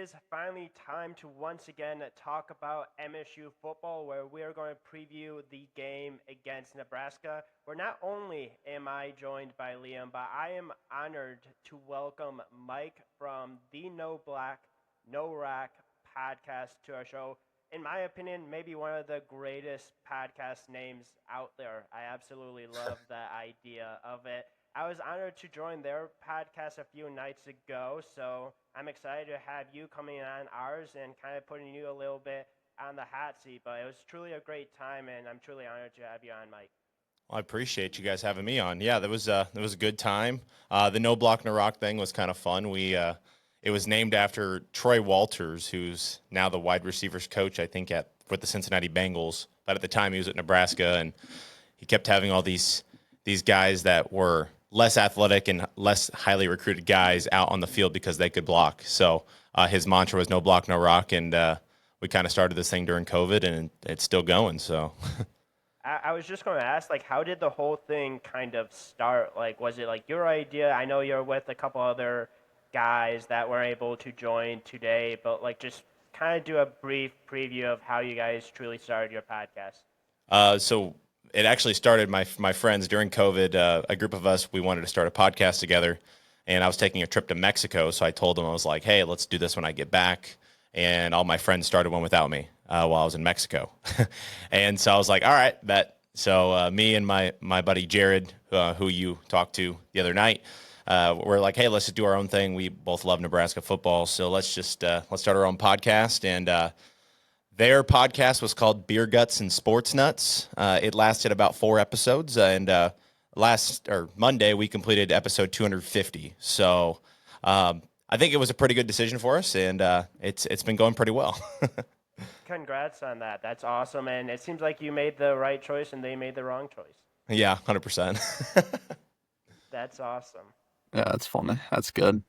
is finally time to once again talk about MSU football, where we are going to preview the game against Nebraska. Where not only am I joined by Liam, but I am honored to welcome Mike from the No Black, No Rack podcast to our show. In my opinion, maybe one of the greatest podcast names out there. I absolutely love the idea of it. I was honored to join their podcast a few nights ago, so I'm excited to have you coming on ours and kind of putting you a little bit on the hot seat. But it was truly a great time, and I'm truly honored to have you on, Mike. Well, I appreciate you guys having me on. Yeah, that was a good time. The No Block No Rock thing was kind of fun. It was named after Troy Walters, who's now the wide receivers coach, I think, with the Cincinnati Bengals. But at the time, he was at Nebraska, and he kept having all these guys that were less athletic and less highly recruited guys out on the field because they could block. So his mantra was no block, no rock. And we kind of started this thing during COVID, and it's still going. So I was just going to ask, like, how did the whole thing kind of start? Like, was it like your idea? I know you're with a couple other guys that were able to join today, but like, just kind of do a brief preview of how you guys truly started your podcast. so it actually started my friends during COVID. A group of us, we wanted to start a podcast together, and I was taking a trip to Mexico. So I told them, I was like, hey, let's do this when I get back. And all my friends started one without me while I was in Mexico. And so I was like, all right, bet. So me and my buddy Jared, who you talked to the other night, we're like, hey, let's just do our own thing. We both love Nebraska football, so let's start our own podcast. And their podcast was called Beer Guts and Sports Nuts. It lasted about 4 episodes, and Monday we completed episode 250. So I think it was a pretty good decision for us, and it's been going pretty well. Congrats on that. That's awesome. And it seems like you made the right choice and they made the wrong choice. Yeah, 100%. That's awesome. Yeah, that's funny. That's good.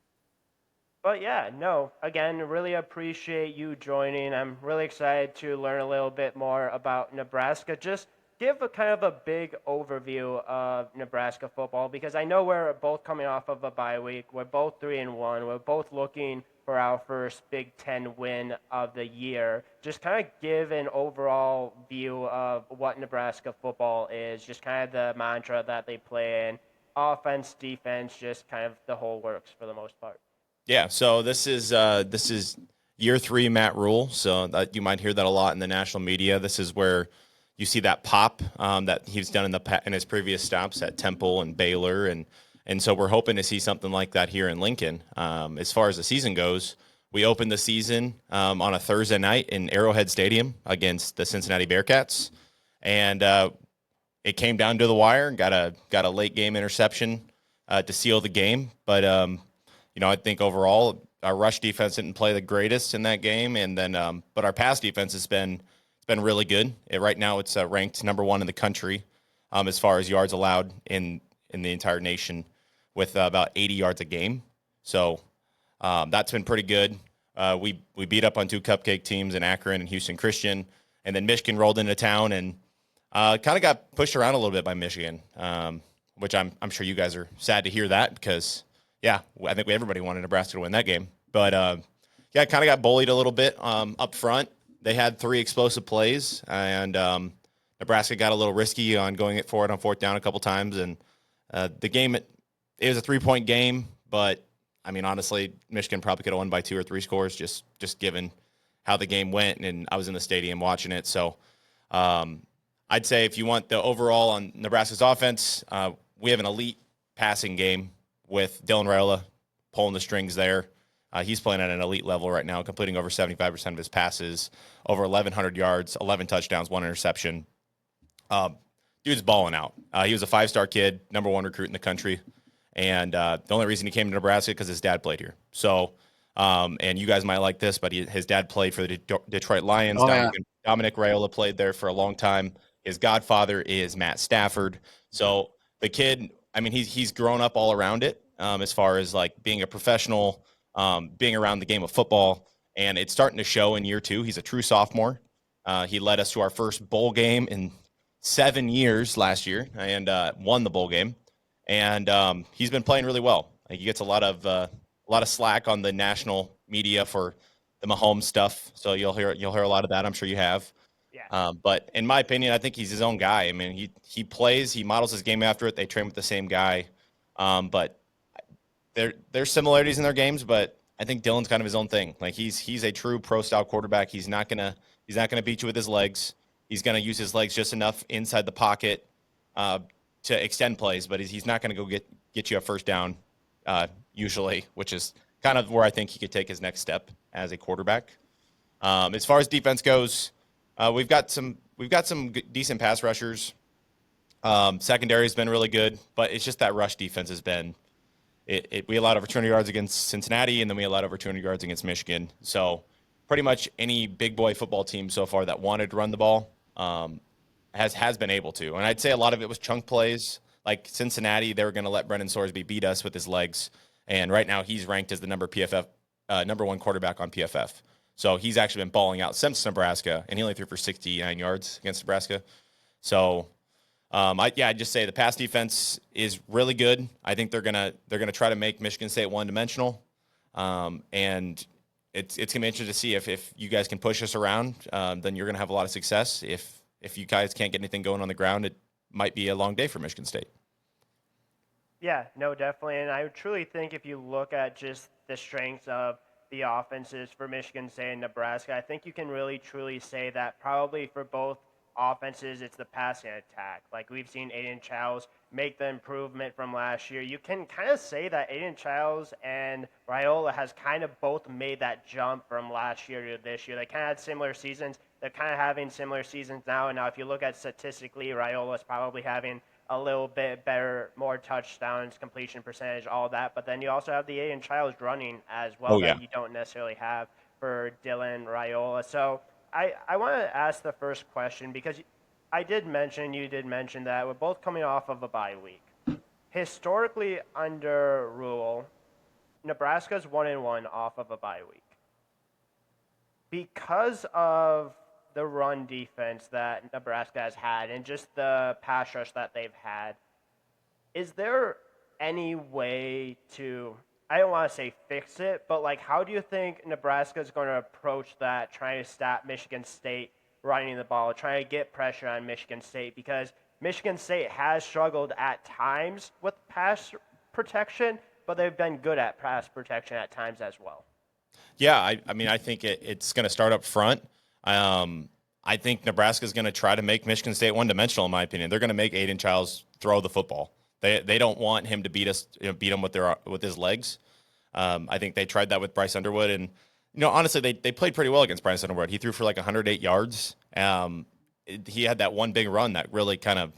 But yeah, no, again, really appreciate you joining. I'm really excited to learn a little bit more about Nebraska. Just give a kind of a big overview of Nebraska football, because I know we're both coming off of a bye week. We're both 3-1. We're both looking for our first Big Ten win of the year. Just kind of give an overall view of what Nebraska football is, just kind of the mantra that they play in, offense, defense, just kind of the whole works for the most part. Yeah, so this is year 3 Matt Rule. So that you might hear that a lot in the national media. This is where you see that pop that he's done in his previous stops at Temple and Baylor, and so we're hoping to see something like that here in Lincoln. As far as the season goes, we opened the season on a Thursday night in Arrowhead Stadium against the Cincinnati Bearcats, and it came down to the wire and got a late game interception to seal the game. But I think overall our rush defense didn't play the greatest in that game, and then but our pass defense has been really good. Right now it's ranked number 1 in the country as far as yards allowed in the entire nation, with about 80 yards a game. So that's been pretty good. We beat up on 2 cupcake teams in Akron and Houston Christian, and then Michigan rolled into town and kind of got pushed around a little bit by Michigan, which I'm sure you guys are sad to hear that, because yeah, I think everybody wanted Nebraska to win that game. But yeah, kind of got bullied a little bit up front. They had 3 explosive plays, and Nebraska got a little risky on going it for it on 4th down a couple times. And the game, it was a 3-point game, but I mean, honestly, Michigan probably could have won by 2 or 3 scores, just given how the game went. And I was in the stadium watching it. So I'd say if you want the overall on Nebraska's offense, we have an elite passing game with Dylan Raiola pulling the strings there. He's playing at an elite level right now, completing over 75% of his passes, over 1,100 yards, 11 touchdowns, 1 interception. Dude's balling out. He was a 5-star kid, number 1 recruit in the country, and the only reason he came to Nebraska because his dad played here. So, and you guys might like this, but his dad played for the Detroit Lions. Oh, yeah. Dominic Raiola played there for a long time. His godfather is Matt Stafford. So the kid, I mean, he's grown up all around it as far as like being a professional, being around the game of football, and it's starting to show in year 2. He's a true sophomore. He led us to our first bowl game in 7 years last year, and won the bowl game. And he's been playing really well. He gets a lot of slack on the national media for the Mahomes stuff. So you'll hear a lot of that. I'm sure you have. Yeah. But in my opinion, I think he's his own guy. I mean, he models his game after it. They train with the same guy. But there's similarities in their games, but I think Dylan's kind of his own thing. Like he's a true pro style quarterback. He's not gonna beat you with his legs. He's gonna use his legs just enough inside the pocket to extend plays, but he's not gonna go get you a first down usually, which is kind of where I think he could take his next step as a quarterback. As far as defense goes, we've got some decent pass rushers. Secondary has been really good, but it's just that rush defense has been. We allowed over 200 yards against Cincinnati, and then we allowed over 200 yards against Michigan. So pretty much any big boy football team so far that wanted to run the ball has been able to. And I'd say a lot of it was chunk plays. Like Cincinnati, they were going to let Brendan Sorsby beat us with his legs. And right now he's ranked as the number one quarterback on PFF. So he's actually been balling out since Nebraska, and he only threw for 69 yards against Nebraska. So I'd just say the pass defense is really good. I think they're gonna try to make Michigan State one-dimensional, and it's gonna be interesting to see if you guys can push us around. Then you're gonna have a lot of success. If you guys can't get anything going on the ground, it might be a long day for Michigan State. Yeah, no, definitely. And I truly think if you look at just the strengths of the offenses for Michigan State and Nebraska, I think you can really truly say that probably for both offenses, it's the passing attack. Like we've seen Aiden Childs make the improvement from last year. You can kind of say that Aiden Childs and Raiola has kind of both made that jump from last year to this year. They kind of had similar seasons. They're kind of having similar seasons now. And now if you look at statistically, Raiola is probably having a little bit better, more touchdowns, completion percentage, all that. But then you also have the Aiden Childs running as well that you don't necessarily have for Dylan Raiola. So I want to ask the first question because you did mention that we're both coming off of a bye week. Historically, under Rule, Nebraska's 1-1 off of a bye week. Because of the run defense that Nebraska has had and just the pass rush that they've had, is there any way to, I don't want to say fix it, but like how do you think Nebraska is going to approach that, trying to stop Michigan State running the ball, trying to get pressure on Michigan State? Because Michigan State has struggled at times with pass protection, but they've been good at pass protection at times as well. Yeah, I mean, I think it's going to start up front. I think Nebraska is going to try to make Michigan State one-dimensional, in my opinion. They're going to make Aiden Childs throw the football. They don't want him to beat him with his legs. I think they tried that with Bryce Underwood, and honestly, they played pretty well against Bryce Underwood. He threw for like 108 yards. He had that one big run that really kind of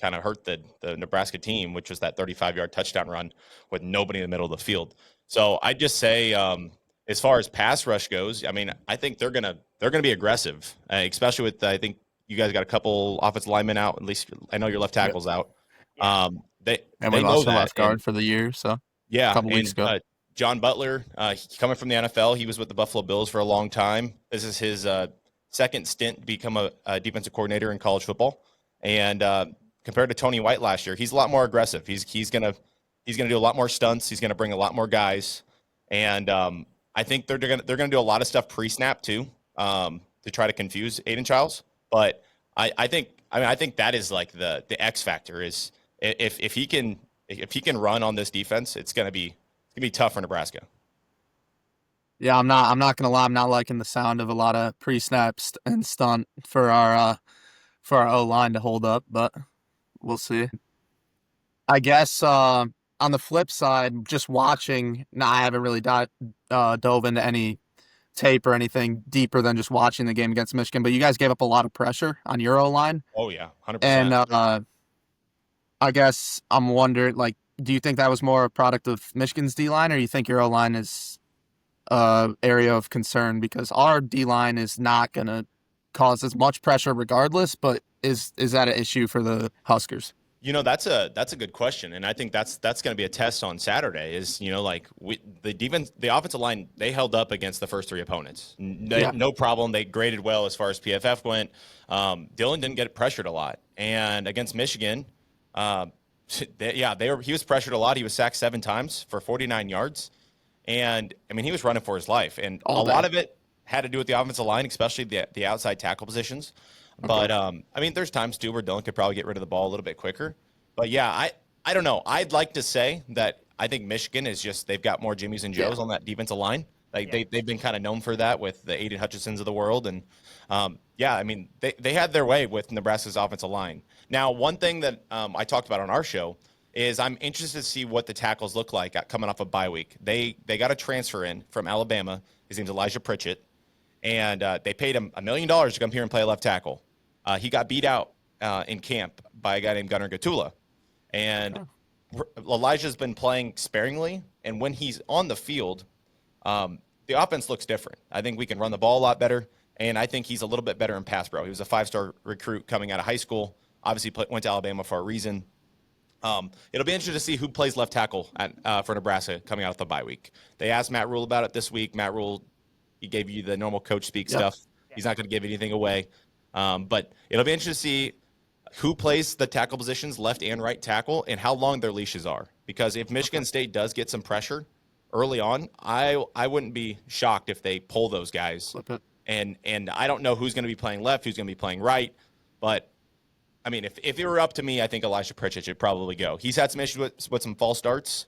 hurt the Nebraska team, which was that 35-yard touchdown run with nobody in the middle of the field. So I just say, as far as pass rush goes, I mean, I think they're gonna be aggressive, especially with I think you guys got a couple offensive linemen out. At least I know your left tackle's out. Yeah. We they lost know our that. left guard for the year, so Yeah, a couple weeks ago. John Butler, coming from the NFL, he was with the Buffalo Bills for a long time. This is his second stint to become a defensive coordinator in college football. And compared to Tony White last year, he's a lot more aggressive. He's gonna do a lot more stunts. He's gonna bring a lot more guys, and I think they're gonna do a lot of stuff pre-snap too, to try to confuse Aiden Childs. But I think that is like the X factor is if he can run on this defense, it's gonna be tough for Nebraska. Yeah, I'm not gonna lie, I'm not liking the sound of a lot of pre-snaps and stunt for our O line to hold up, but we'll see. I guess on the flip side, just watching, I haven't really dove into any tape or anything deeper than just watching the game against Michigan, but you guys gave up a lot of pressure on your O line. Oh yeah, 100%. And I guess I'm wondering, like, do you think that was more a product of Michigan's D-line, or you think your O-line is area of concern? Because our D-line is not going to cause as much pressure regardless, but is that an issue for the Huskers? That's a good question, and I think that's going to be a test on Saturday. Is the offensive line, they held up against the first three opponents, no problem. They graded well as far as PFF went. Dylan didn't get pressured a lot, and against Michigan, he was pressured a lot. He was sacked 7 times for 49 yards, and I mean he was running for his life, and a lot of it had to do with the offensive line, especially the outside tackle positions. But I mean, there's times too where Dillon could probably get rid of the ball a little bit quicker. But yeah, I don't know. I'd like to say that I think Michigan is just they've got more Jimmies and Joes on that defensive line. Like they've been kind of known for that with the Aiden Hutchinsons of the world. And yeah, I mean, they had their way with Nebraska's offensive line. Now, one thing that I talked about on our show is I'm interested to see what the tackles look like coming off a bye week. They got a transfer in from Alabama. His name's Elijah Pritchett. And they paid him $1 million to come here and play left tackle. He got beat out in camp by a guy named Gunnar Gatula. And Elijah's been playing sparingly. And when he's on the field, the offense looks different. I think we can run the ball a lot better. And I think he's a little bit better in pass pro. He was a 5-star recruit coming out of high school. Obviously went to Alabama for a reason. It'll be interesting to see who plays left tackle for Nebraska coming out of the bye week. They asked Matt Rule about it this week. Matt Rule, he gave you the normal coach speak stuff. He's not going to give anything away. But it'll be interesting to see who plays the tackle positions, left and right tackle, and how long their leashes are. Because if Michigan State does get some pressure early on, I wouldn't be shocked if they pull those guys. And I don't know who's going to be playing left, who's going to be playing right. But, I mean, if it were up to me, I think Elijah Pritchett should probably go. He's had some issues with some false starts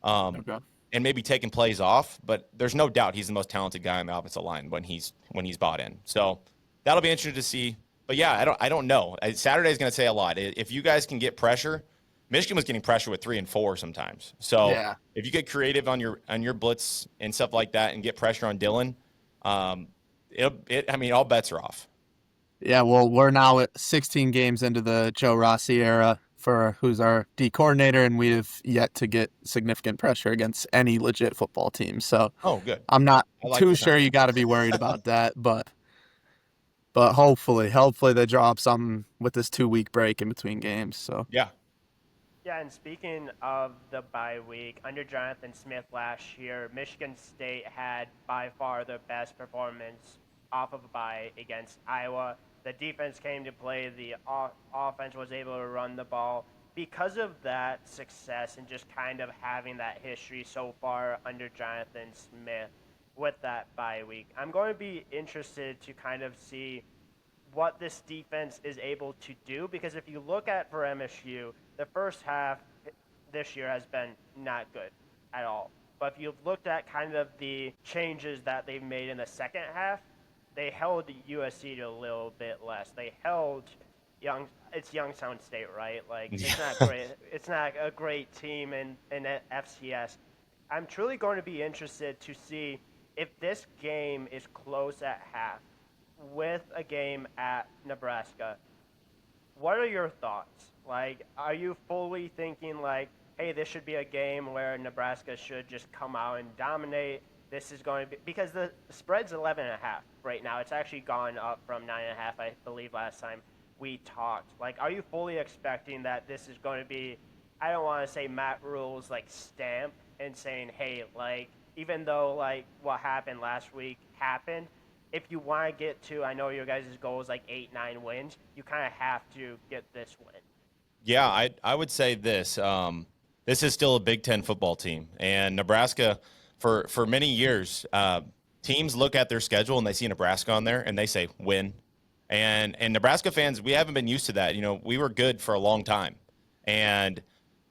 and maybe taking plays off, but there's no doubt he's the most talented guy on the offensive line when he's bought in. So that'll be interesting to see. But, yeah, I don't know. Saturday's going to say a lot. If you guys can get pressure, Michigan was getting pressure with 3 and 4 sometimes. So if you get creative on your blitz and stuff like that and get pressure on Dillon, I mean, all bets are off. Yeah, well, we're now at 16 games into the Joe Rossi era for who's our D coordinator, and we've yet to get significant pressure against any legit football team. So good. I'm not too sure you got to be worried about that, but hopefully they draw up something with this 2-week break in between games. So yeah, and speaking of the bye week, under Jonathan Smith last year, Michigan State had by far their best performance off of a bye against Iowa. The defense came to play. The offense was able to run the ball. Because of that success and just kind of having that history so far under Jonathan Smith with that bye week, I'm going to be interested to kind of see what this defense is able to do. Because if you look at for MSU, the first half this year has been not good at all. But if you've looked at kind of the changes that they've made in the second half, they held USC to a little bit less. They held it's Youngstown State, right? Like, it's not great. It's not a great team in FCS. I'm truly going to be interested to see if this game is close at half with a game at Nebraska. What are your thoughts? Like, are you fully thinking like, hey, this should be a game where Nebraska should just come out and dominate? This is going to be – because the spread's 11.5 right now. It's actually gone up from 9.5, I believe, last time we talked. Like, are you fully expecting that this is going to be – I don't want to say Matt Rule's, like, stamp and saying, hey, like, even though, like, what happened last week happened, if you want to get to – I know your guys' goal is, like, 8-9 wins. You kind of have to get this win. Yeah, I would say this. This is still a Big Ten football team. And Nebraska – For many years, teams look at their schedule and they see Nebraska on there and they say win. And Nebraska fans, we haven't been used to that. You know, we were good for a long time. And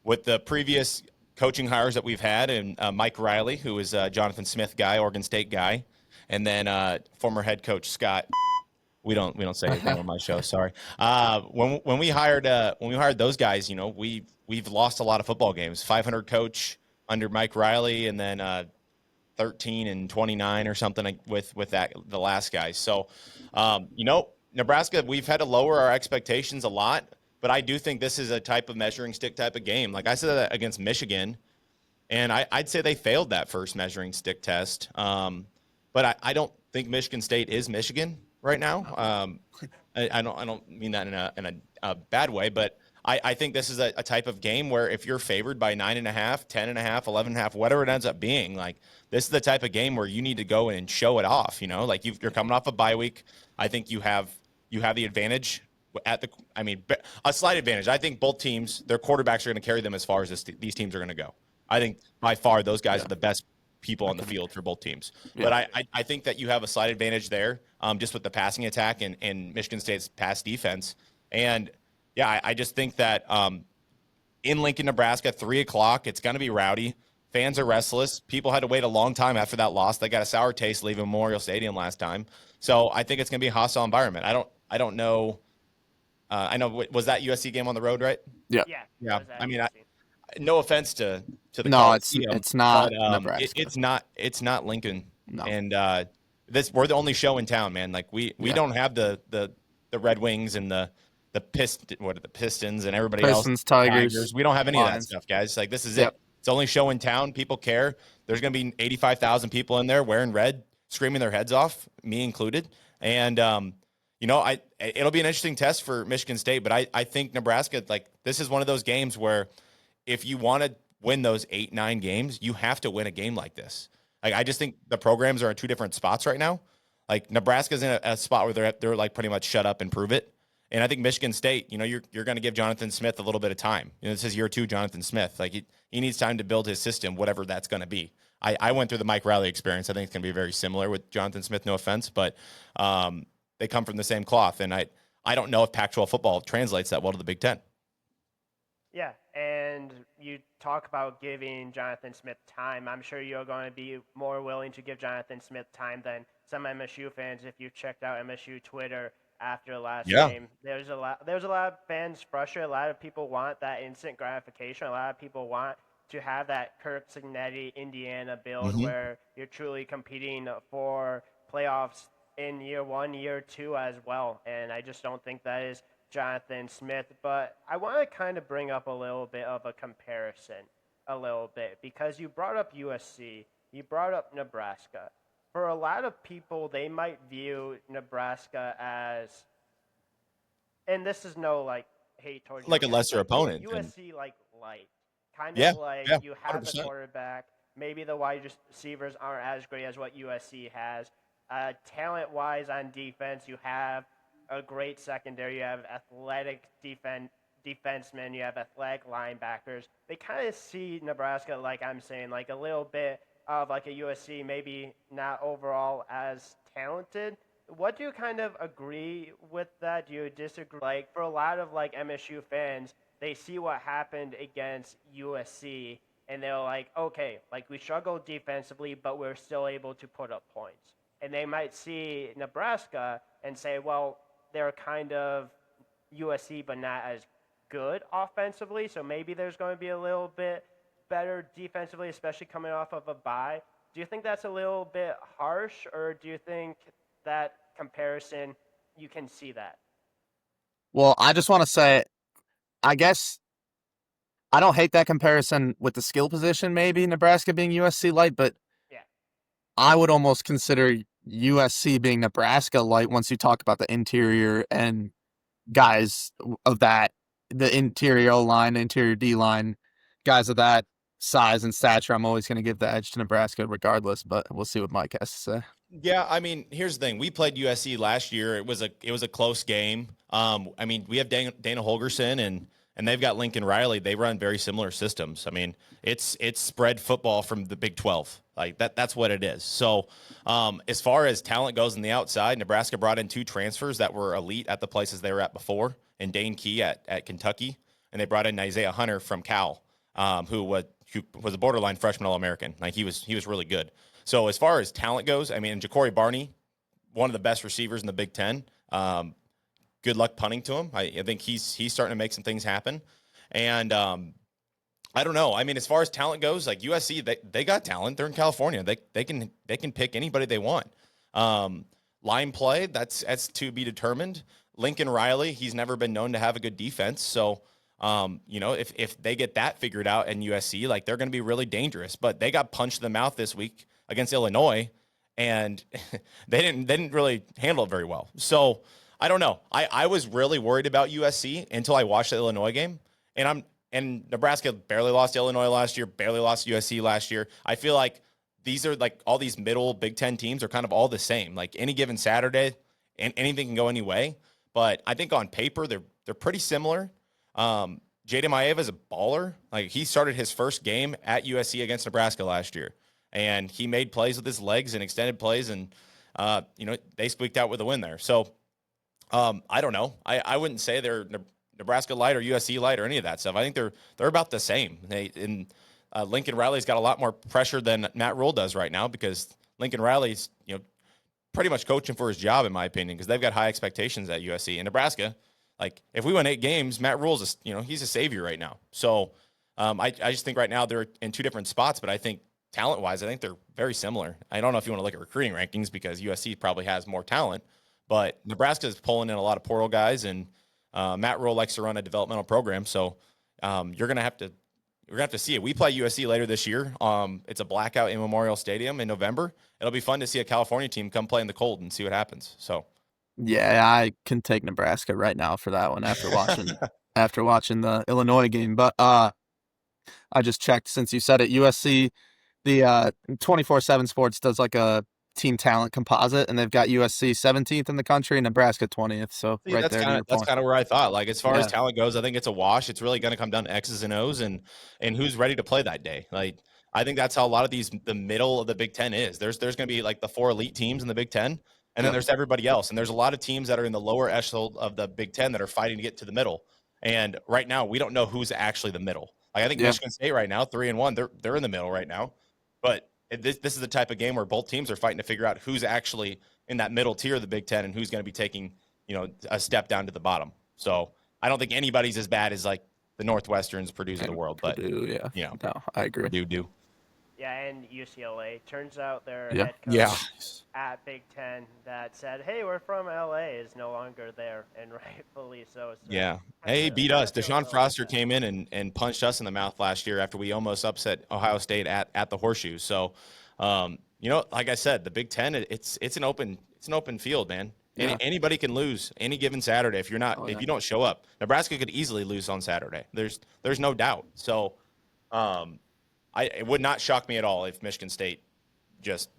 with the previous coaching hires that we've had, and Mike Riley, who is a Jonathan Smith guy, Oregon State guy, and then former head coach Scott. We don't say anything on my show. Sorry. When we hired those guys, you know, we've lost a lot of football games. 500 coach under Mike Riley, and then 13-29 or something with the last guy. So, you know, Nebraska, we've had to lower our expectations a lot, but I do think this is a type of measuring stick type of game. Like I said that against Michigan, and I'd say they failed that first measuring stick test. But I don't think Michigan State is Michigan right now. I don't mean that in a bad way, but I think this is a type of game where if you're favored by 9.5, 10.5, 11.5, whatever it ends up being, like this is the type of game where you need to go in and show it off. You know, like you're coming off a bye week. I think you have the advantage a slight advantage. I think both teams, their quarterbacks are going to carry them as far as these teams are going to go. I think by far those guys are the best people on the field for both teams. Yeah. But I think that you have a slight advantage there, just with the passing attack and Michigan State's pass defense. And yeah, I just think that in Lincoln, Nebraska, 3:00, it's going to be rowdy. Fans are restless. People had to wait a long time after that loss. They got a sour taste leaving Memorial Stadium last time. So I think it's going to be a hostile environment. I don't know. I know, was that USC game on the road, right? Yeah. Yeah. Yeah. that was I mean, USC. no offense to the No, Coliseum, it's not but, Nebraska. it's not Lincoln. No. And we're the only show in town, man. Like we don't have the Red Wings and the Pistons and everybody Pistons, else. Tigers. We don't have any of that Lions. stuff, guys. Like this is Yep. it. It's the only show in town. People care. There's going to be 85,000 people in there wearing red, screaming their heads off, me included. And it'll be an interesting test for Michigan State, but I think Nebraska, like, this is one of those games where if you want to win those 8-9 games, you have to win a game like this. Like, I just think the programs are in two different spots right now. Like, Nebraska's in a spot where they're like pretty much shut up and prove it. And I think Michigan State, you're going to give Jonathan Smith a little bit of time. This is year 2, Jonathan Smith. Like, he needs time to build his system, whatever that's going to be. I went through the Mike Riley experience. I think it's going to be very similar with Jonathan Smith, no offense, but they come from the same cloth. And I don't know if Pac-12 football translates that well to the Big Ten. Yeah, and you talk about giving Jonathan Smith time. I'm sure you're going to be more willing to give Jonathan Smith time than some MSU fans. If you checked out MSU Twitter after the last game, there's a lot of fans frustrated. A lot of people want that instant gratification. A lot of people want to have that Kirk Cignetti Indiana build where you're truly competing for playoffs in year 1, year 2 as well. And I just don't think that is Jonathan Smith. But I want to kind of bring up a little bit of a comparison because you brought up USC, you brought up Nebraska. For a lot of people, they might view Nebraska as, and this is no like hate towards like a lesser opponent. USC like light. Kind Yeah, of like yeah, you have 100%. a quarterback. Maybe the wide receivers aren't as great as what USC has. Talent-wise on defense, you have a great secondary. You have athletic defensemen. You have athletic linebackers. They kind of see Nebraska, like I'm saying, like a little bit of like a USC, maybe not overall as talented. What do you kind of agree with that? Do you disagree? Like for a lot of like MSU fans, they see what happened against USC and they're like, okay, like we struggled defensively, but we're still able to put up points. And they might see Nebraska and say, well, they're kind of USC, but not as good offensively. So maybe there's going to be a little bit better defensively, especially coming off of a bye. Do you think that's a little bit harsh, or do you think that comparison, you can see that? Well, I just want to say, I guess I don't hate that comparison with the skill position, maybe Nebraska being USC light, but yeah, I would almost consider USC being Nebraska light once you talk about the interior and guys of that, the interior O-line, interior D-line, guys of that size and stature. I'm always going to give the edge to Nebraska regardless, but we'll see what Mike has to say. Yeah, I mean, here's the thing. We played USC last year. It was a close game. I mean, we have Dana Holgerson and they've got Lincoln Riley. They run very similar systems. I mean, it's spread football from the Big 12. Like that's what it is. So, as far as talent goes on the outside, Nebraska brought in 2 transfers that were elite at the places they were at before, and Dane Key at Kentucky, and they brought in Isaiah Hunter from Cal, who was a borderline freshman All-American. Like he was really good. So as far as talent goes, I mean, Ja'Cory Barney, one of the best receivers in the Big Ten. Good luck punting to him. I think he's starting to make some things happen. And I don't know. I mean, as far as talent goes, like USC, they got talent. They're in California. They can pick anybody they want. Line play, that's to be determined. Lincoln Riley, he's never been known to have a good defense. So, if they get that figured out in USC, like they're going to be really dangerous. But they got punched in the mouth this week against Illinois, and they didn't really handle it very well. So I don't know. I was really worried about USC until I watched the Illinois game, and Nebraska barely lost to Illinois last year, barely lost to USC last year. I feel like these are like all these middle Big Ten teams are kind of all the same. Like any given Saturday, and anything can go any way. But I think on paper they're pretty similar. Jaden Maeva is a baller. Like he started his first game at USC against Nebraska last year. and he made plays with his legs and extended plays, and they squeaked out with a win there. So I don't know. I wouldn't say they're Nebraska light or USC light or any of that stuff. I think they're about the same. Lincoln Riley's got a lot more pressure than Matt Rule does right now, because Lincoln Riley's pretty much coaching for his job, in my opinion, because they've got high expectations at USC. And Nebraska, like, if we win 8 games, Matt Rule's he's a savior right now. So I just think right now they're in 2 different spots, but I think talent-wise, I think they're very similar. I don't know if you want to look at recruiting rankings, because USC probably has more talent, but Nebraska is pulling in a lot of portal guys, and Matt Rule likes to run a developmental program. So we're gonna have to see it. We play USC later this year. It's a blackout in Memorial Stadium in November. It'll be fun to see a California team come play in the cold and see what happens. So Yeah, I can take Nebraska right now for that one after watching the Illinois game. But I just checked since you said it. USC, the 24/7 Sports does like a team talent composite, and they've got USC 17th in the country and Nebraska 20th. So see, right that's there to kind your of that's point. kind of where I thought. Like, as far as Yeah. talent goes, I think it's a wash. It's really going to come down to X's and O's and who's ready to play that day. Like, I think that's how a lot of the middle of the Big Ten is. There's going to be like the 4 elite teams in the Big Ten, and then Yep. there's everybody else. And there's a lot of teams that are in the lower echelon of the Big Ten that are fighting to get to the middle. And right now, we don't know who's actually the middle. Like, I think Yeah. Michigan State right now, 3-1, they're in the middle right now. But this is the type of game where both teams are fighting to figure out who's actually in that middle tier of the Big Ten and who's going to be taking a step down to the bottom. So I don't think anybody's as bad as like the Northwesterns, Purdue's of the world, but Purdue, yeah. No, I agree. Purdue do. Yeah, and UCLA. Turns out their Yeah. head coach Yeah. at Big Ten that said, "Hey, we're from LA," is no longer there, and rightfully so. Yeah. Hey, he beat us. Deshaun Foster came in and punched us in the mouth last year after we almost upset Ohio State at the Horseshoe. So, like I said, the Big Ten, it's an open field, man. Yeah. Anybody can lose any given Saturday if you don't show up. Nebraska could easily lose on Saturday. There's no doubt. So, it would not shock me at all if Michigan State just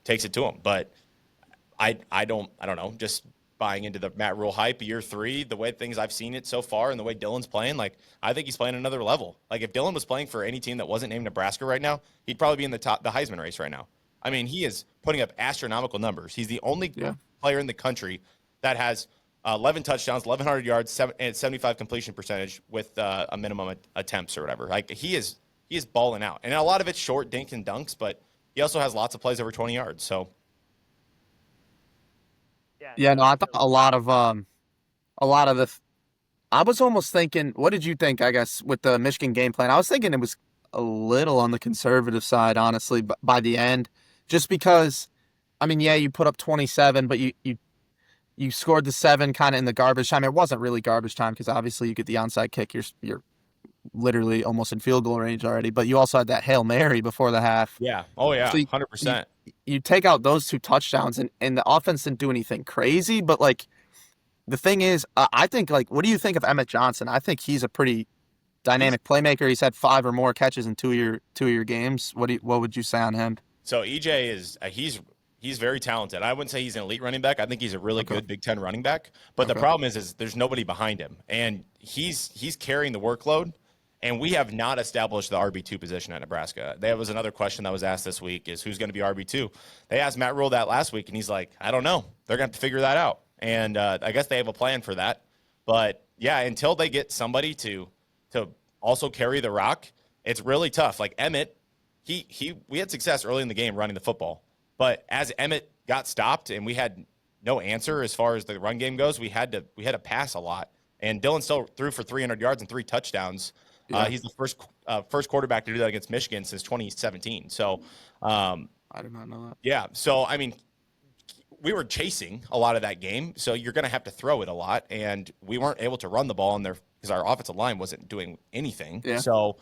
takes it to them. But I don't know. Just buying into the Matt Rule hype year 3, the way things I've seen it so far, and the way Dylan's playing, like, I think he's playing another level. Like, if Dylan was playing for any team that wasn't named Nebraska right now, he'd probably be in the Heisman race right now. I mean, he is putting up astronomical numbers. He's the only player in the country that has 11 touchdowns, 1,100 yards, and 75 completion percentage with a minimum attempts or whatever. Like, he is balling out, and a lot of it's short dinks and dunks, but he also has lots of plays over 20 yards. So. Yeah, no, I thought a lot of I was almost thinking, what did you think, I guess, with the Michigan game plan? I was thinking it was a little on the conservative side, honestly, by the end, just because, I mean, yeah, you put up 27, but you scored the 7 kind of in the garbage time. It wasn't really garbage time because obviously you get the onside kick, you're literally almost in field goal range already, but you also had that Hail Mary before the half. Yeah. Oh, yeah, So 100%. You take out those 2 touchdowns, and the offense didn't do anything crazy, but, like, the thing is, I think, like, what do you think of Emmett Johnson? I think he's a pretty dynamic playmaker. He's had 5 or more catches in 2 of your games. What would you say on him? So EJ is he's very talented. I wouldn't say he's an elite running back. I think he's a really good Big Ten running back. But the problem is there's nobody behind him, and he's carrying the workload. And we have not established the RB2 position at Nebraska. That was another question that was asked this week, is who's going to be RB2. They asked Matt Rule that last week, and he's like, I don't know. They're going to have to figure that out. And I guess they have a plan for that. But, yeah, until they get somebody to also carry the rock, it's really tough. Like Emmett, we had success early in the game running the football. But as Emmett got stopped and we had no answer as far as the run game goes, we had to pass a lot. And Dylan still threw for 300 yards and 3 touchdowns. Yeah. He's the first quarterback to do that against Michigan since 2017. So I did not know that. Yeah. So, I mean, we were chasing a lot of that game, so you're going to have to throw it a lot, and we weren't able to run the ball in there because our offensive line wasn't doing anything. Yeah. So,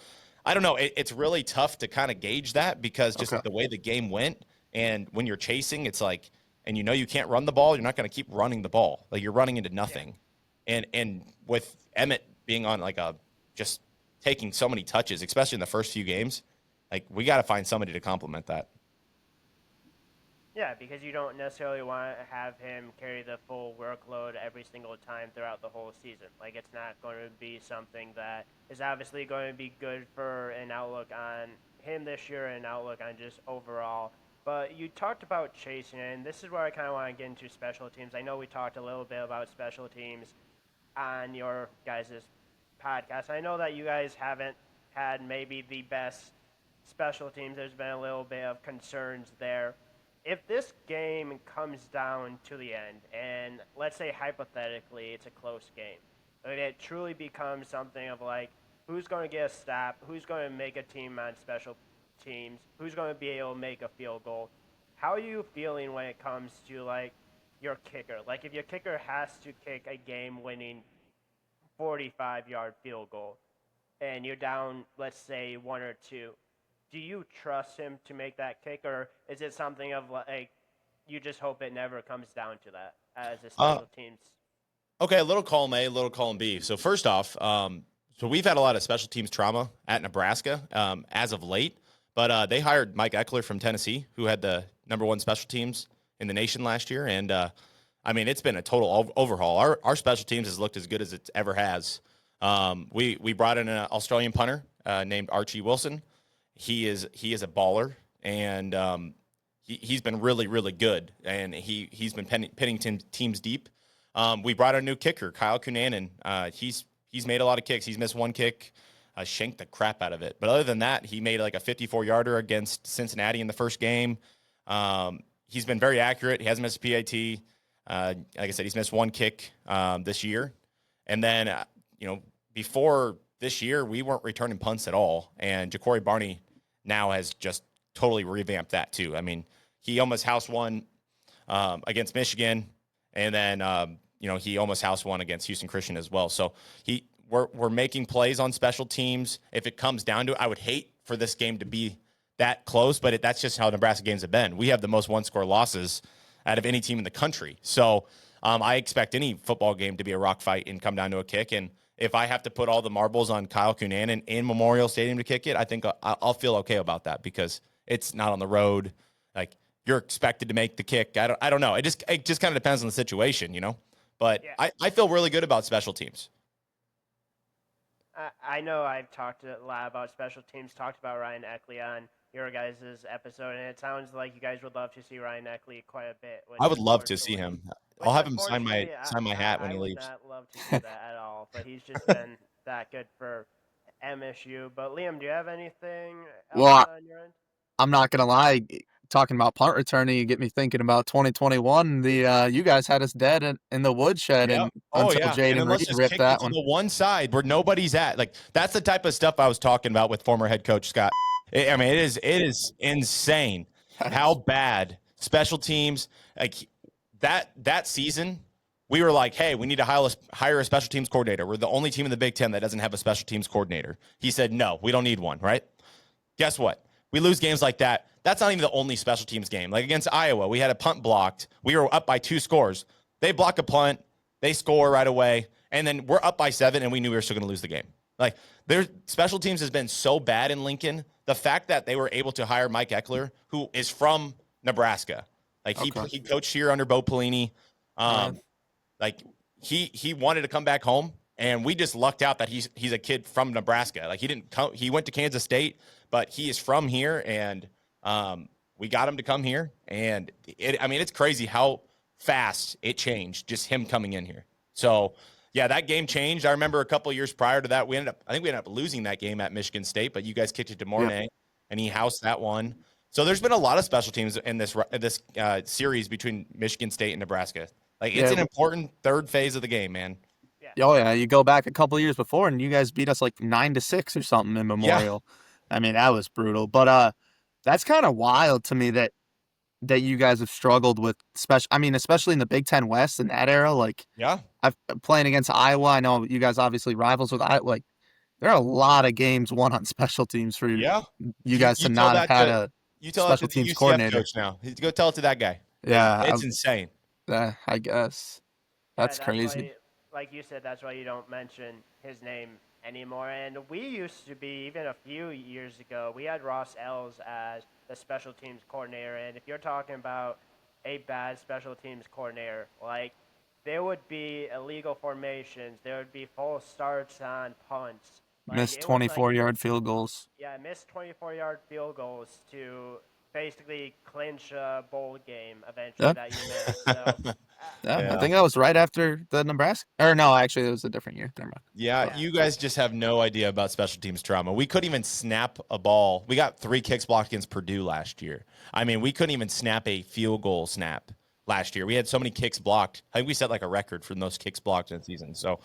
I don't know. It's really tough to kind of gauge that because just the way the game went, and when you're chasing, it's like, and you can't run the ball, you're not going to keep running the ball. Like, you're running into nothing. Yeah. And with Emmett being on like just taking so many touches, especially in the first few games, like, we got to find somebody to complement that. Yeah, because you don't necessarily want to have him carry the full workload every single time throughout the whole season. Like, it's not going to be something that is obviously going to be good for an outlook on him this year and outlook on just overall. But you talked about chasing, and this is where I kind of want to get into special teams. I know we talked a little bit about special teams on your guys' podcast. I know that you guys haven't had maybe the best special teams. There's been a little bit of concerns there. If this game comes down to the end, and let's say hypothetically it's a close game, and it truly becomes something of like who's going to get a stop, who's going to make a team on special teams, who's going to be able to make a field goal. How are you feeling when it comes to like your kicker? Like if your kicker has to kick a game-winning 45-yard field goal, and you're down, let's say 1 or 2, do you trust him to make that kick, or is it something of like you just hope it never comes down to that as a special teams? Okay, a little column A, a little column B. So first off, so we've had a lot of special teams trauma at Nebraska as of late, but they hired Mike Eckler from Tennessee, who had the #1 special teams in the nation last year, and I mean it's been a total overhaul. Our special teams has looked as good as it ever has. We brought in an Australian punter named Archie Wilson. He is a baller, and he's been really, really good, and he's been pinning teams deep. We brought a new kicker, Kyle Cunanan. He's made a lot of kicks. He's missed one kick, shanked the crap out of it. But other than that, he made like a 54-yarder against Cincinnati in the first game. He's been very accurate. He hasn't missed a PAT. Like I said, he's missed one kick this year. And then, before this year, we weren't returning punts at all. And Ja'Cory Barney now has just totally revamped that too. I mean, he almost house won against Michigan, and then he almost house won against Houston Christian as well. So we're making plays on special teams. If it comes down to it, I would hate for this game to be that close, but that's just how Nebraska games have been. We have the most one-score losses out of any team in the country. So I expect any football game to be a rock fight and come down to a kick. And if I have to put all the marbles on Kyle Cunanan in Memorial Stadium to kick it, I think I'll feel okay about that because it's not on the road. Like you're expected to make the kick. I don't know. It just kind of depends on the situation, But yeah. I feel really good about special teams. I know I've talked a lot about special teams, talked about Ryan Eckley on your guys' episode, and it sounds like you guys would love to see Ryan Eckley quite a bit. I would love to see him. I'll have him sign my hat when he leaves. I would not love to see that at all, but he's just been that good for MSU. But Liam, do you have anything else on your end? I'm not gonna lie. Talking about punt returning, you get me thinking about 2021. You guys had us dead in the woodshed, yep. until Jaden Reed ripped that one. To the one side where nobody's at. Like that's the type of stuff I was talking about with former head coach Scott. I mean, it is insane how bad special teams like that season. We were like, hey, we need to hire a special teams coordinator. We're the only team in the Big Ten that doesn't have a special teams coordinator. He said, no, we don't need one. Right? Guess what? We lose games like that. That's not even the only special teams game. Like against Iowa, we had a punt blocked. We were up by 2 scores. They block a punt. They score right away. And then we're up by 7, and we knew we were still going to lose the game. Like, their special teams has been so bad in Lincoln. The fact that they were able to hire Mike Eckler, who is from Nebraska. Like, he coached here under Bo Pelini. Like, he wanted to come back home, and we just lucked out that he's a kid from Nebraska. Like, he went to Kansas State, but he is from here, and we got him to come here. And it's crazy how fast it changed, just him coming in here. So, yeah, that game changed. I remember a couple of years prior to that, I think we ended up losing that game at Michigan State, but you guys kicked it to Mornay, and he housed that one. So there's been a lot of special teams in this series between Michigan State and Nebraska. Like, it's an important third phase of the game, man. Yeah. Oh, yeah. You go back a couple of years before, and you guys beat us like 9-6 or something in Memorial. Yeah. I mean, that was brutal. But that's kind of wild to me that you guys have struggled with especially in the Big Ten West in that era. Like, I've playing against Iowa. I know you guys obviously rivals with Iowa. Like, there are a lot of games won on special teams for you guys to not have had a special teams coordinator. Coach now. Go tell it to that guy. Yeah, it's insane. I guess that's crazy. Like you said, that's why you don't mention his name anymore. And we used to be, even a few years ago, we had Ross Ells as the special teams coordinator. And if you're talking about a bad special teams coordinator, like, there would be illegal formations, there would be false starts on punts, Like Missed it was like 24-yard field goals. yeah, missed 24-yard field goals to basically clinch a bowl game eventually Yeah. that you missed. So Yeah, I Yeah. think that was right after the Nebraska. Or no, actually, it was a different year. Never mind. Yeah, Yeah. you guys just have no idea about special teams trauma. We couldn't even snap a ball. We got 3 kicks blocked against Purdue last year. I mean, we couldn't even snap a field goal snap last year. We had so many kicks blocked. I think we set like a record for the most kicks blocked in the season. So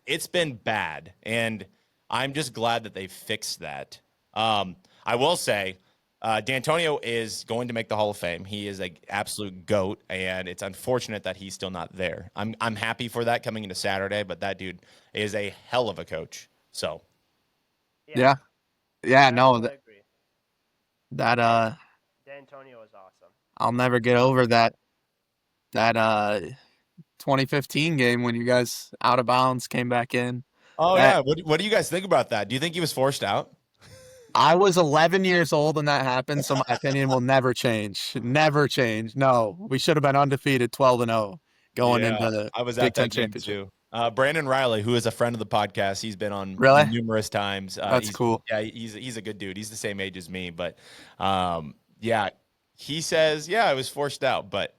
it's been bad, and I'm just glad that they fixed that. I will say, D'Antonio is going to make the Hall of Fame. He is an absolute GOAT, and it's unfortunate that he's still not there. I'm happy for that coming into Saturday, but that dude is a hell of a coach. So Yeah. Yeah, no, definitely agree. that D'Antonio is awesome. I'll never get over that 2015 game when you guys out of bounds came back in. oh That yeah, what do you guys think about that? Do you think he was forced out? I was 11 years old when that happened, so my opinion will never change. Never change. No, we should have been undefeated 12-0 going into the I was Big at Ten that game championship. too. Brandon Riley, who is a friend of the podcast, he's been on Really? numerous times. That's cool. Yeah, he's a good dude. He's the same age as me, but yeah, he says, yeah, I was forced out. But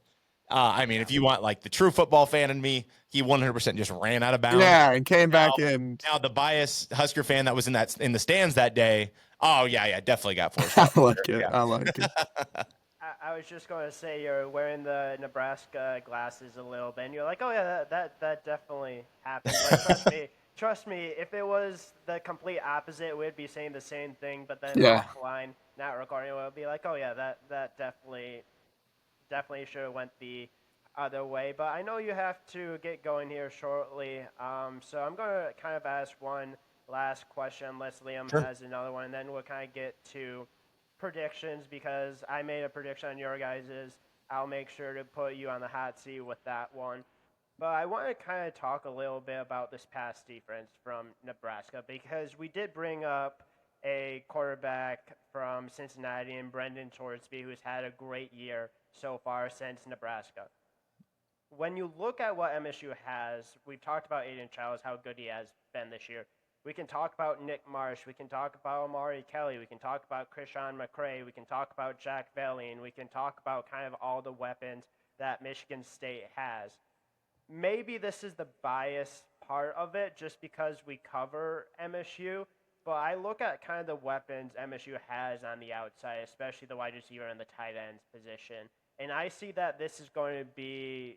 I mean, if you want like the true football fan in me, he 100% just ran out of bounds. Yeah, and came back in. Now the biased Husker fan that was in the stands that day, oh yeah, definitely got forced out. I like it. Yeah. I like it. I was just going to say you're wearing the Nebraska glasses a little bit, and you're like, oh yeah, that definitely happened. Like, trust me. If it was the complete opposite, we'd be saying the same thing, but then Yeah. offline, not recording, it would be like, oh yeah, that definitely should have went the other way. But I know you have to get going here shortly, so I'm going to kind of ask one last question, unless Liam Sure. has another one, and then we'll kind of get to predictions, because I made a prediction on your guys's. I'll make sure to put you on the hot seat with that one. But I want to kind of talk a little bit about this pass defense from Nebraska, because we did bring up a quarterback from Cincinnati and Brendan Torsby, who's had a great year so far since Nebraska. When you look at what MSU has, we've talked about Aiden Childs, how good he has been this year. We can talk about Nick Marsh. We can talk about Amari Kelly. We can talk about Krishan McCray. We can talk about Jack Belling. We can talk about kind of all the weapons that Michigan State has. Maybe this is the biased part of it just because we cover MSU, but I look at kind of the weapons MSU has on the outside, especially the wide receiver and the tight ends position, and I see that this is going to be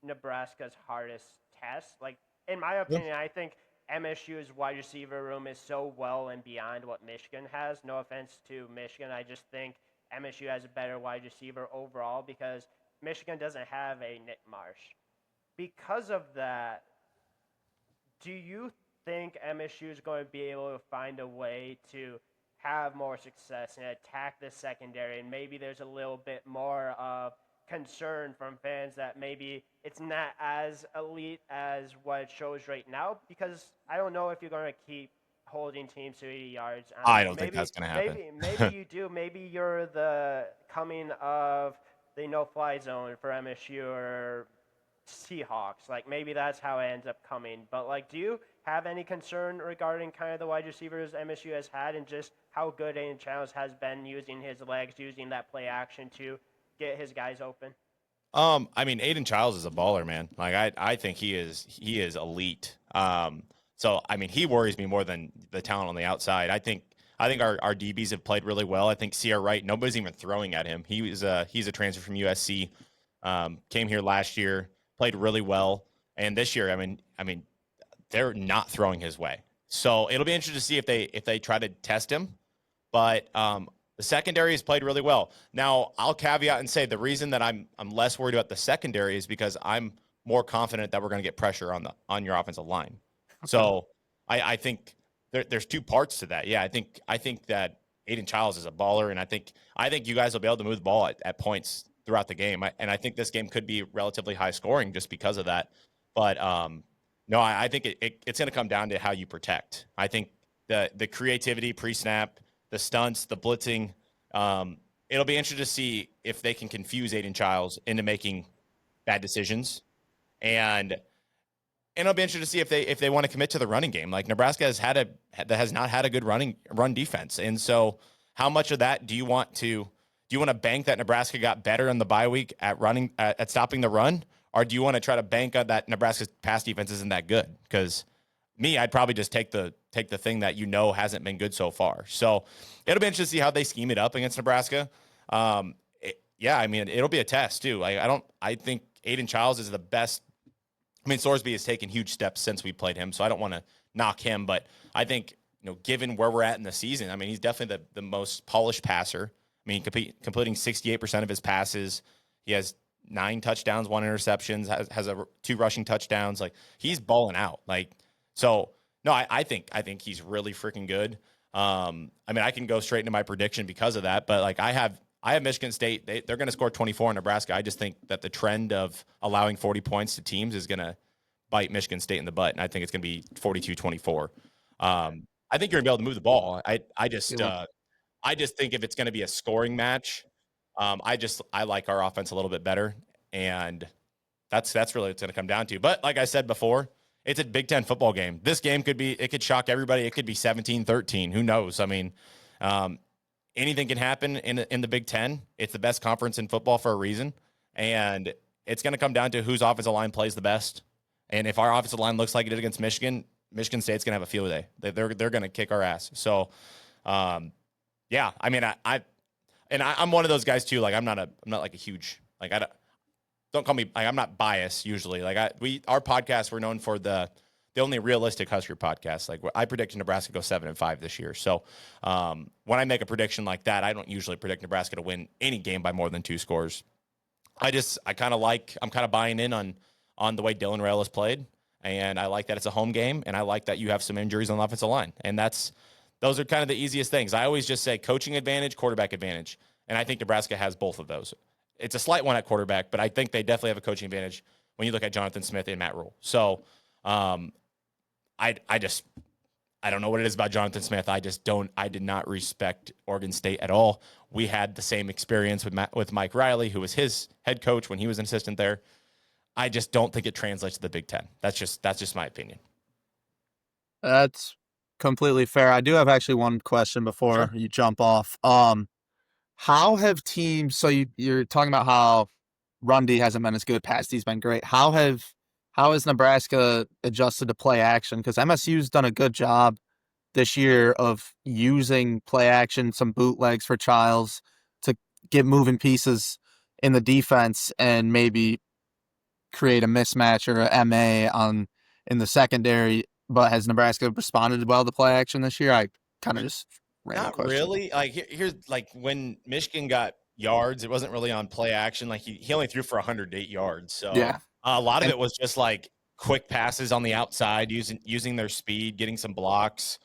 Nebraska's hardest test. Like, in my opinion, I think MSU's wide receiver room is so well and beyond what Michigan has. No offense to Michigan. I just think MSU has a better wide receiver overall because Michigan doesn't have a Nick Marsh. Because of that, do you think MSU is going to be able to find a way to have more success and attack the secondary? And maybe there's a little bit more of concern from fans that maybe it's not as elite as what it shows right now, because I don't know if you're going to keep holding teams to 80 yards. I don't think that's going to happen. Maybe you do. Maybe you're the coming of the no-fly zone for MSU or Seahawks. Like, maybe that's how it ends up coming. But, like, do you have any concern regarding kind of the wide receivers MSU has had and just how good Aiden Childs has been using his legs, using that play action to get his guys open? I mean, Aiden Childs is a baller, man. Like I think he is elite. So I mean, he worries me more than the talent on the outside. I think our DBs have played really well. I think Sierra Wright, nobody's even throwing at him. He's a transfer from USC. Came here last year, played really well, and this year, I mean, they're not throwing his way. So it'll be interesting to see if they try to test him. But the secondary has played really well. Now, I'll caveat and say the reason that I'm less worried about the secondary is because I'm more confident that we're going to get pressure on your offensive line. Okay. So I think there's two parts to that. Yeah, I think that Aiden Childs is a baller, and I think you guys will be able to move the ball at points throughout the game. And I think this game could be relatively high scoring just because of that. But no, I think it's going to come down to how you protect. I think the creativity pre-snap, the stunts, the blitzing, it'll be interesting to see if they can confuse Aiden Childs into making bad decisions. And And it'll be interesting to see if they want to commit to the running game. Like Nebraska has not had a good run defense, and so how much of that do you want to bank that Nebraska got better in the bye week at running at stopping the run, or do you want to try to bank on that Nebraska's pass defense isn't that good? Because I'd probably just take the thing that hasn't been good so far. So it'll be interesting to see how they scheme it up against Nebraska. I mean, it'll be a test too. I think Aiden Childs is the best. I mean, Sorsby has taken huge steps since we played him, so I don't want to knock him, but I think, given where we're at in the season, I mean, he's definitely the most polished passer. I mean, completing 68% of his passes. He has 9 touchdowns, 1 interception, has 2 rushing touchdowns. Like, he's balling out. Like, so no, I think he's really freaking good. I mean, I can go straight into my prediction because of that, but like I have Michigan State. They're going to score 24 in Nebraska. I just think that the trend of allowing 40 points to teams is going to bite Michigan State in the butt, and I think it's going to be 42-24. I think you're going to be able to move the ball. I just think if it's going to be a scoring match, I like our offense a little bit better, and that's really what it's going to come down to. But like I said before, it's a Big Ten football game. This game could shock everybody. It could be 17-13. Who knows? I mean, anything can happen in the Big Ten. It's the best conference in football for a reason, and it's going to come down to whose offensive line plays the best. And if our offensive line looks like it did against Michigan, Michigan State's going to have a field day. They're going to kick our ass. So, yeah, I mean, I'm one of those guys too. Like, I'm not like a huge, like, don't call me, like, I'm not biased usually. Like, our podcast, we're known for the only realistic Husker podcast. Like, I predict Nebraska go 7-5 this year. So when I make a prediction like that, I don't usually predict Nebraska to win any game by more than 2 scores. I'm kind of buying in on the way Dylan Rail has played. And I like that it's a home game. And I like that you have some injuries on the offensive line. And those are kind of the easiest things. I always just say coaching advantage, quarterback advantage. And I think Nebraska has both of those. It's a slight one at quarterback, but I think they definitely have a coaching advantage when you look at Jonathan Smith and Matt Rule. So, I don't know what it is about Jonathan Smith. I did not respect Oregon State at all. We had the same experience with Mike Riley, who was his head coach when he was an assistant there. I just don't think it translates to the Big Ten. That's just my opinion. That's completely fair. I do have actually one question before you jump off. How have teams, so you're talking about how run D hasn't been as good, pass D's been great. How has Nebraska adjusted to play action? Because MSU's done a good job this year of using play action, some bootlegs for Childs to get moving pieces in the defense and maybe create a mismatch or a MA in the secondary. But has Nebraska responded well to play action this year? I kind of just ran a Not question. really. Like, here's like when Michigan got yards, it wasn't really on play action. Like, he only threw for 108 yards. So Yeah. a lot of it was just like quick passes on the outside, using their speed, getting some blocks.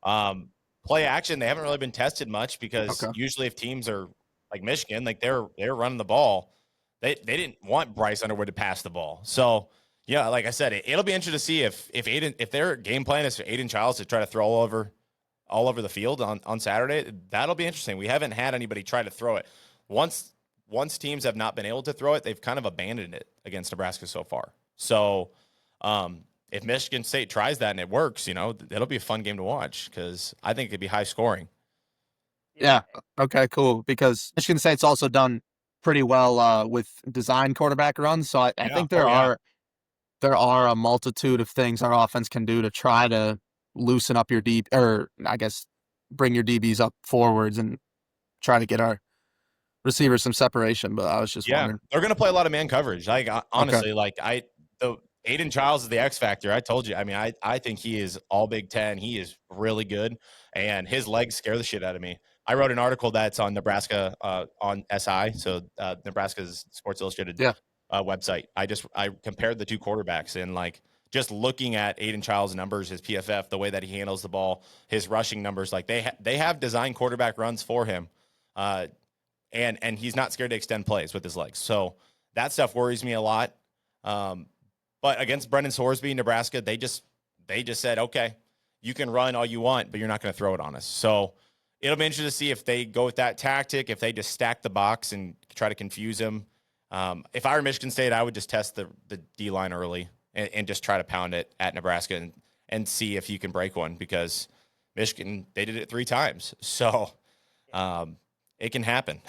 Play action, they haven't really been tested much because usually if teams are like Michigan, like they're running the ball, they didn't want Bryce Underwood to pass the ball. So yeah, like I said, it'll be interesting to see if their game plan is for Aiden Childs to try to throw all over the field on Saturday. That'll be interesting. We haven't had anybody try to throw it. Once teams have not been able to throw it, they've kind of abandoned it against Nebraska so far. So if Michigan State tries that and it works, it'll be a fun game to watch because I think it'd be high scoring. Yeah. Okay, cool. Because Michigan State's also done pretty well with design quarterback runs. So I think there are a multitude of things our offense can do to try to loosen up your deep, or I guess bring your DBs up forwards and try to get our receivers some separation. But I was just wondering. They're going to play a lot of man coverage. Like, honestly, the Aiden Childs is the X factor. I told you. I mean, I think he is all Big Ten. He is really good, and his legs scare the shit out of me. I wrote an article that's on Nebraska on SI, so Nebraska's Sports Illustrated website. I compared the two quarterbacks, and like just looking at Aiden Childs' numbers, his PFF, the way that he handles the ball, his rushing numbers, like they have designed quarterback runs for him, and he's not scared to extend plays with his legs. So that stuff worries me a lot. But against Brendan Sorsby, Nebraska, they just said, okay, you can run all you want, but you're not going to throw it on us. So it'll be interesting to see if they go with that tactic, if they just stack the box and try to confuse him. If I were Michigan State, I would just test the D-line early and just try to pound it at Nebraska and see if you can break one, because Michigan, they did it 3 times. So it can happen.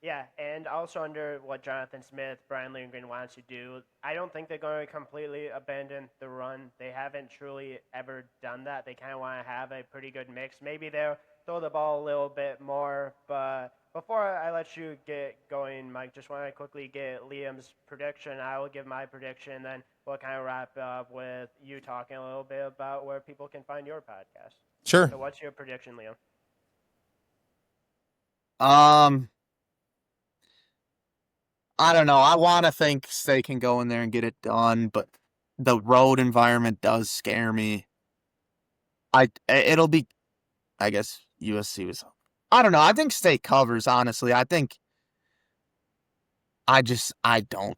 Yeah, and also under what Jonathan Smith, Brian Lindgren wants to do, I don't think they're going to completely abandon the run. They haven't truly ever done that. They kind of want to have a pretty good mix. Maybe they'll throw the ball a little bit more. But before I let you get going, Mike, just want to quickly get Liam's prediction. I will give my prediction, then we'll kind of wrap up with you talking a little bit about where people can find your podcast. Sure. So what's your prediction, Liam? I don't know. I want to think State can go in there and get it done, but the road environment does scare me. It'll be, I guess USC was. I don't know. I think State covers. Honestly, I don't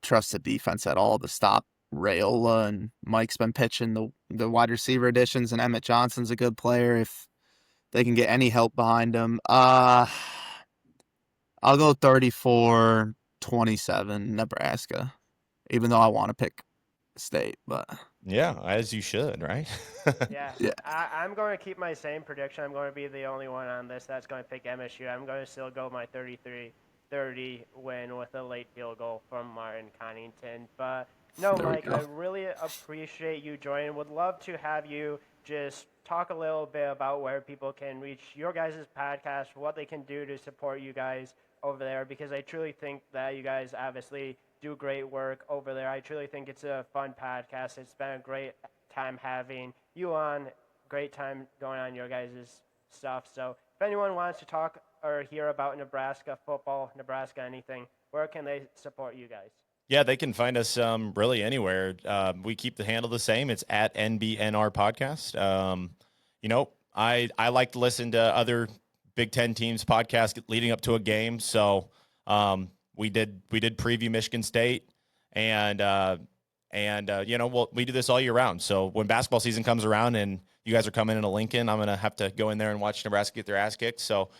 trust the defense at all to stop Rayola, and Mike's been pitching the wide receiver additions, and Emmett Johnson's a good player if they can get any help behind him. I'll go 34-27 Nebraska, even though I want to pick State, but Yeah, as you should, right? Yeah, I'm going to keep my same prediction. I'm going to be the only one on this that's going to pick MSU. I'm going to still go my 33-30 win with a late field goal from Martin Connington. But no, Mike, I really appreciate you joining. Would love to have you just talk a little bit about where people can reach your guys' podcast, what they can do to support you guys over there, because I truly think that you guys obviously do great work over there. I truly think it's a fun podcast. It's been a great time having you on. Great time going on your guys' stuff. So if anyone wants to talk or hear about Nebraska football, Nebraska anything, where can they support you guys? Yeah, they can find us really anywhere. We keep the handle the same. It's at NBNR Podcast. I like to listen to other Big Ten teams' podcasts leading up to a game. So we did preview Michigan State, and we do this all year round. So when basketball season comes around and you guys are coming into Lincoln, I'm gonna have to go in there and watch Nebraska get their ass kicked. So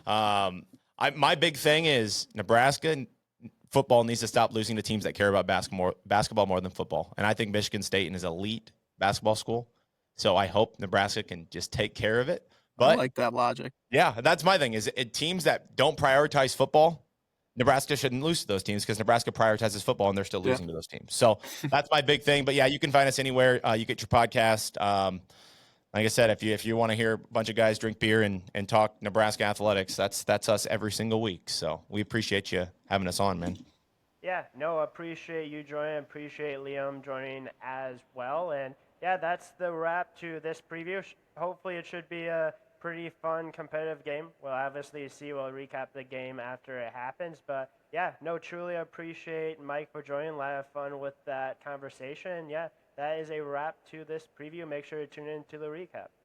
my big thing is Nebraska football needs to stop losing to teams that care about basketball more than football. And I think Michigan State is an elite basketball school. So I hope Nebraska can just take care of it. But I like that logic. Yeah, that's my thing. Is it teams that don't prioritize football, Nebraska shouldn't lose to those teams, because Nebraska prioritizes football and they're still losing to those teams. So that's my big thing. But yeah, you can find us anywhere. You get your podcast. Like I said, if you want to hear a bunch of guys drink beer and talk Nebraska athletics, that's us every single week. So we appreciate you having us on, man. Yeah, no, appreciate you joining. Appreciate Liam joining as well. And yeah, that's the wrap to this preview. Hopefully it should be a pretty fun, competitive game. We'll obviously see. We'll recap the game after it happens. But yeah, no, truly appreciate Mike for joining. A lot of fun with that conversation. Yeah, that is a wrap to this preview. Make sure to tune in to the recap.